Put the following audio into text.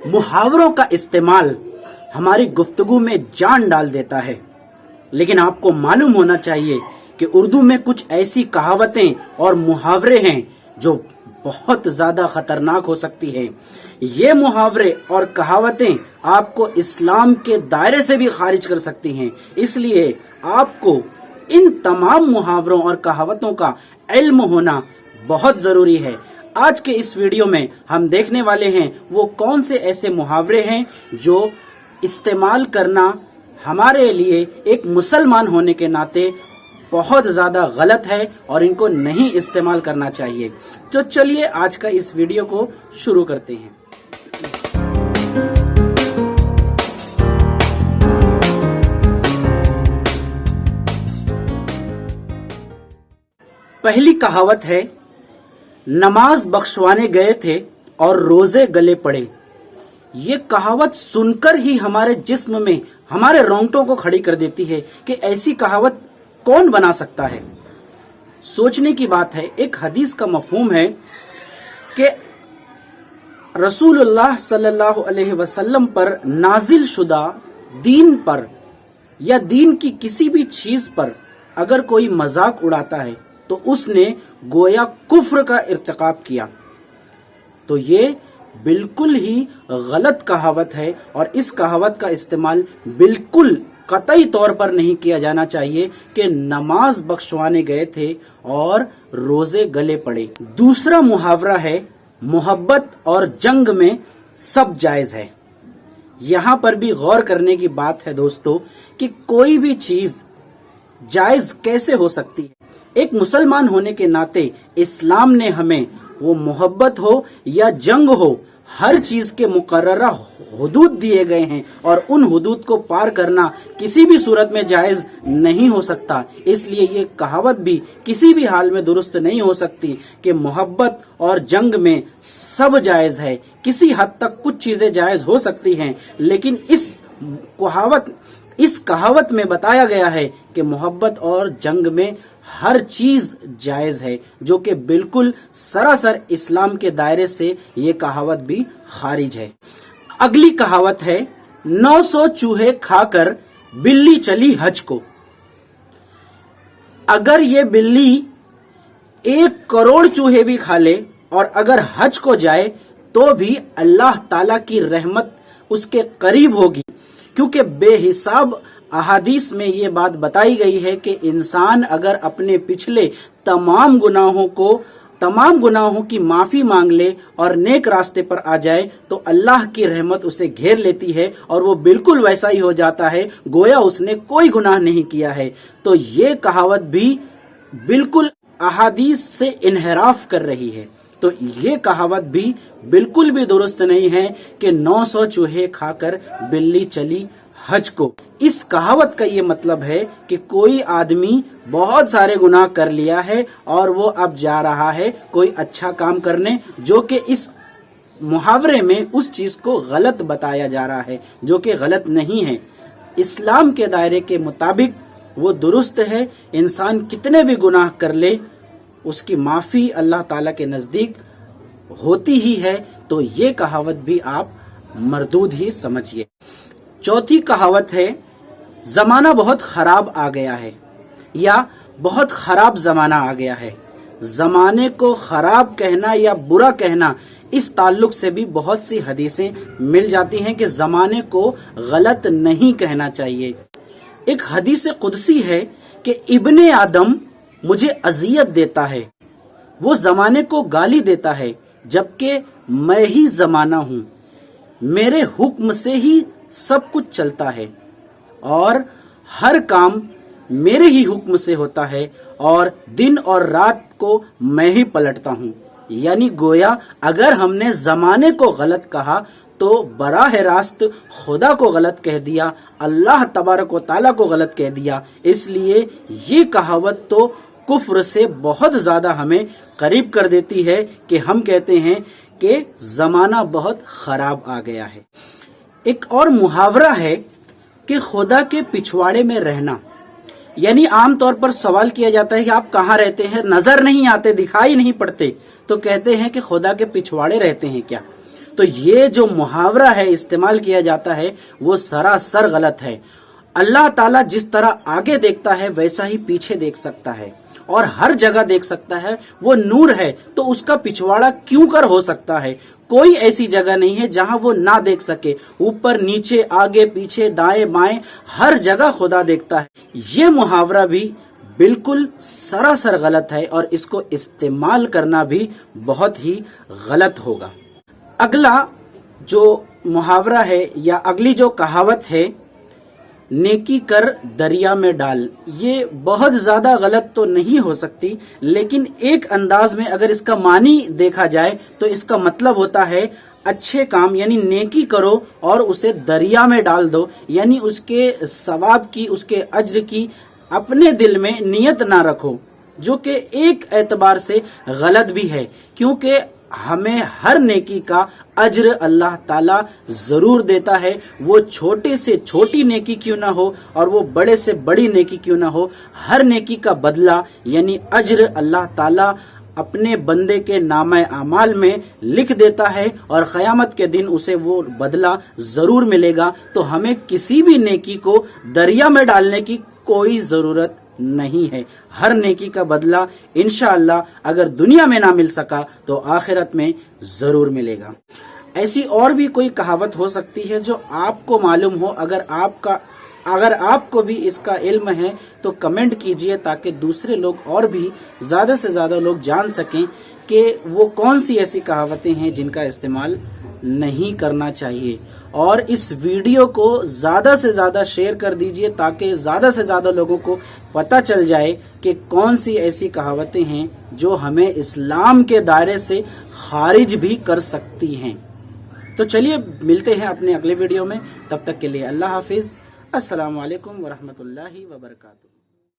मुहावरों का इस्तेमाल हमारी गुफ्तगू में जान डाल देता है, लेकिन आपको मालूम होना चाहिए कि उर्दू में कुछ ऐसी कहावतें और मुहावरे हैं जो बहुत ज्यादा खतरनाक हो सकती हैं। ये मुहावरे और कहावतें आपको इस्लाम के दायरे से भी खारिज कर सकती हैं। इसलिए आपको इन तमाम मुहावरों और कहावतों का इल्म होना बहुत जरूरी है। आज के इस वीडियो में हम देखने वाले हैं वो कौन से ऐसे मुहावरे हैं जो इस्तेमाल करना हमारे लिए एक मुसलमान होने के नाते बहुत ज्यादा गलत है और इनको नहीं इस्तेमाल करना चाहिए। तो चलिए आज का इस वीडियो को शुरू करते हैं। पहली कहावत है, नमाज बख्शवाने गए थे और रोजे गले पड़े। ये कहावत सुनकर ही हमारे जिस्म में हमारे रोंगटों को खड़ी कर देती है कि ऐसी कहावत कौन बना सकता है। सोचने की बात है। एक हदीस का मफहूम है कि रसूलुल्लाह सल्लल्लाहु अलैहि वसल्लम पर नाजिल शुदा दीन पर या दीन की किसी भी चीज पर अगर कोई मजाक उड़ाता है तो उसने गोया कुफ्र का इर्तिकाब किया। तो ये बिल्कुल ही गलत कहावत है और इस कहावत का इस्तेमाल बिल्कुल कतई तौर पर नहीं किया जाना चाहिए कि नमाज बख्शवाने गए थे और रोजे गले पड़े। दूसरा मुहावरा है, मोहब्बत और जंग में सब जायज है। यहाँ पर भी गौर करने की बात है दोस्तों कि कोई भी चीज जायज कैसे हो सकती है। एक मुसलमान होने के नाते इस्लाम ने हमें वो मोहब्बत हो या जंग हो, हर चीज के मुकर्ररा हुदूद दिए गए हैं और उन हुदूद को पार करना किसी भी सूरत में जायज नहीं हो सकता। इसलिए ये कहावत भी किसी भी हाल में दुरुस्त नहीं हो सकती कि मोहब्बत और जंग में सब जायज है। किसी हद तक कुछ चीजें जायज हो सकती हैं, लेकिन इस कहावत में बताया गया है कि मोहब्बत और जंग में हर चीज जायज है, जो कि बिल्कुल सरासर इस्लाम के दायरे से ये कहावत भी खारिज है। अगली कहावत है, 900 चूहे खाकर बिल्ली चली हज को। अगर ये बिल्ली 1 करोड़ चूहे भी खा ले और अगर हज को जाए तो भी अल्लाह ताला की रहमत उसके करीब होगी, क्योंकि बेहिसाब अहादीस में ये बात बताई गई है कि इंसान अगर अपने पिछले तमाम गुनाहों की माफी मांग ले और नेक रास्ते पर आ जाए तो अल्लाह की रहमत उसे घेर लेती है और वो बिल्कुल वैसा ही हो जाता है गोया उसने कोई गुनाह नहीं किया है। तो ये कहावत भी बिल्कुल अहादीस से इन्हिराफ कर रही है। तो ये कहावत भी बिल्कुल भी दुरुस्त नहीं है कि 900 चूहे खाकर बिल्ली चली हज को। इस कहावत का ये मतलब है कि कोई आदमी बहुत सारे गुनाह कर लिया है और वो अब जा रहा है कोई अच्छा काम करने, जो कि इस मुहावरे में उस चीज को गलत बताया जा रहा है, जो कि गलत नहीं है। इस्लाम के दायरे के मुताबिक वो दुरुस्त है। इंसान कितने भी गुनाह कर ले उसकी माफी अल्लाह ताला के नजदीक होती ही है। तो ये कहावत भी आप मरदूद ही समझिए। चौथी कहावत है, जमाना बहुत खराब आ गया है या बहुत खराब जमाना आ गया है। जमाने को खराब कहना या बुरा कहना, इस ताल्लुक से भी बहुत सी हदीसें मिल जाती हैं कि जमाने को गलत नहीं कहना चाहिए। एक हदीस कुदसी है कि इब्ने आदम मुझे अजियत देता है, वो जमाने को गाली देता है, जबकि मैं ही जमाना हूँ। मेरे हुक्म से ही सब कुछ चलता है और हर काम मेरे ही हुक्म से होता है और दिन और रात को मैं ही पलटता हूँ। यानी गोया अगर हमने जमाने को गलत कहा तो बराह रास्त खुदा को गलत कह दिया, अल्लाह तबारक व तआला को गलत कह दिया। इसलिए ये कहावत तो कुफ्र से बहुत ज्यादा हमें करीब कर देती है कि हम कहते हैं कि जमाना बहुत खराब आ गया है। एक और मुहावरा है कि खुदा के पिछवाड़े में रहना, यानी आमतौर पर सवाल किया जाता है कि आप कहाँ रहते हैं, नजर नहीं आते, दिखाई नहीं पड़ते, तो कहते हैं कि खुदा के पिछवाड़े रहते हैं क्या। तो ये जो मुहावरा है इस्तेमाल किया जाता है वो सरासर गलत है। अल्लाह ताला जिस तरह आगे देखता है वैसा ही पीछे देख सकता है और हर जगह देख सकता है। वो नूर है तो उसका पिछवाड़ा क्यों कर हो सकता है? कोई ऐसी जगह नहीं है जहां वो ना देख सके। ऊपर नीचे आगे पीछे दाएं बाएं हर जगह खुदा देखता है। ये मुहावरा भी बिल्कुल सरासर गलत है और इसको इस्तेमाल करना भी बहुत ही गलत होगा। अगला जो मुहावरा है या अगली जो कहावत है, नेकी कर दरिया में डाल, ये बहुत ज्यादा गलत तो नहीं हो सकती, लेकिन एक अंदाज में अगर इसका मानी देखा जाए तो इसका मतलब होता है अच्छे काम यानी नेकी करो और उसे दरिया में डाल दो, यानी उसके सवाब की उसके अज्र की अपने दिल में नियत ना रखो, जो कि एक एतबार से गलत भी है, क्योंकि हमें हर नेकी का अज्र अल्लाह ताला जरूर देता है। वो छोटे से छोटी नेकी क्यों ना हो और वो बड़े से बड़ी नेकी क्यों ना हो, हर नेकी का बदला यानी अज्र अल्लाह ताला अपने बंदे के नामे अमाल में लिख देता है और क़यामत के दिन उसे वो बदला जरूर मिलेगा। तो हमें किसी भी नेकी को दरिया में डालने की कोई जरूरत नहीं है। हर नेकी का बदला इंशाअल्लाह अगर दुनिया में ना मिल सका तो आखिरत में जरूर मिलेगा। ऐसी और भी कोई कहावत हो सकती है जो आपको मालूम हो। अगर आपको भी इसका इल्म है तो कमेंट कीजिए ताकि दूसरे लोग और भी ज्यादा से ज्यादा लोग जान सकें कि वो कौन सी ऐसी कहावतें हैं जिनका इस्तेमाल नहीं करना चाहिए। और इस वीडियो को ज्यादा से ज्यादा शेयर कर दीजिए ताकि ज्यादा से ज्यादा लोगों को पता चल जाए कि कौन सी ऐसी कहावतें हैं जो हमें इस्लाम के दायरे से खारिज भी कर सकती हैं। तो चलिए मिलते हैं अपने अगले वीडियो में, तब तक के लिए अल्लाह हाफिज। अस्सलाम वालेकुम वरहमतुल्लाहि वबरकातुहू।